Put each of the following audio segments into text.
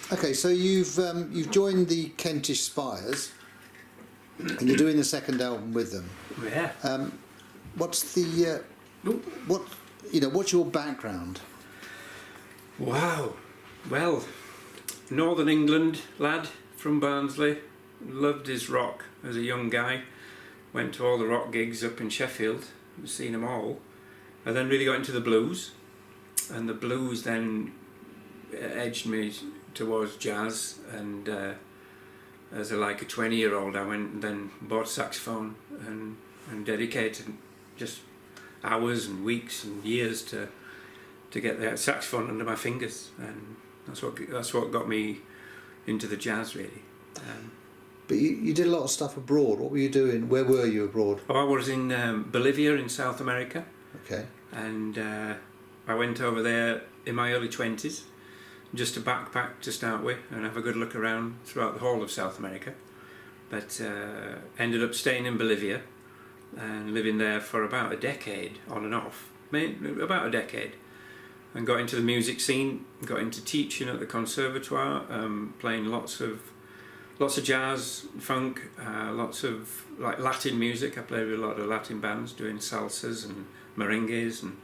Okay, so you've joined the Kentish Spires, and you're doing the second album with them. Yeah. What's the what's your background? Wow. Well, Northern England lad from Barnsley, loved his rock as a young guy. Went to all the rock gigs up in Sheffield, seen them all, and then really got into the blues, and the blues then edged me towards jazz, and as a 20-year-old I went and then bought a saxophone and dedicated just hours and weeks and years to get that saxophone under my fingers, and that's what got me into the jazz really. But you did a lot of stuff abroad. What were you doing? Where were you abroad? I was in Bolivia in South America. Okay. And I went over there in my early 20s just to backpack to start with and have a good look around throughout the whole of South America, but ended up staying in Bolivia and living there for about a decade on and off, about a decade, and got into the music scene, got into teaching at the conservatoire, playing lots of jazz, funk, lots of Latin music. I played with a lot of Latin bands doing salsas and merengues and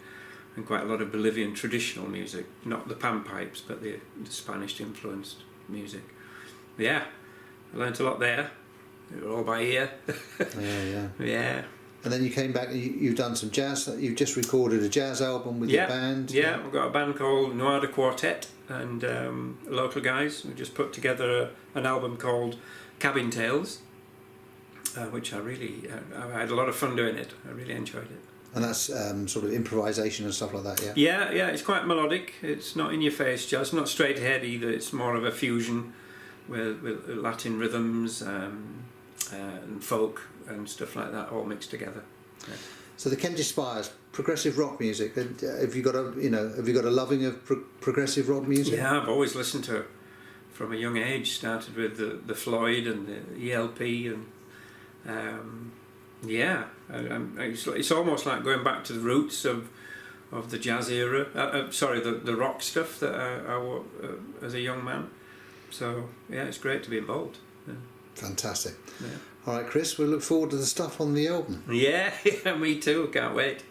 quite a lot of Bolivian traditional music, not the panpipes but the Spanish influenced music. Yeah, I learnt a lot there. They were all by ear. Yeah. And then you came back and you've done some jazz. You've just recorded a jazz album with your band. Yeah, we've got a band called Noir de Quartet, and local guys. We just put together an album called Cabin Tales, which I had a lot of fun doing it. I really enjoyed it. And that's sort of improvisation and stuff like that, yeah? Yeah, it's quite melodic. It's not in your face jazz, not straight ahead either. It's more of a fusion with Latin rhythms and folk and stuff like that, all mixed together. Yeah. So the Kentish Spires, progressive rock music. Have you got a loving of progressive rock music? Yeah, I've always listened to it from a young age. Started with the Floyd and the ELP, and it's almost like going back to the roots of the jazz era. The rock stuff that I as a young man. So yeah, it's great to be involved. Yeah. Fantastic. Yeah. All right, Chris, we'll look forward to the stuff on the album. Yeah, me too. Can't wait.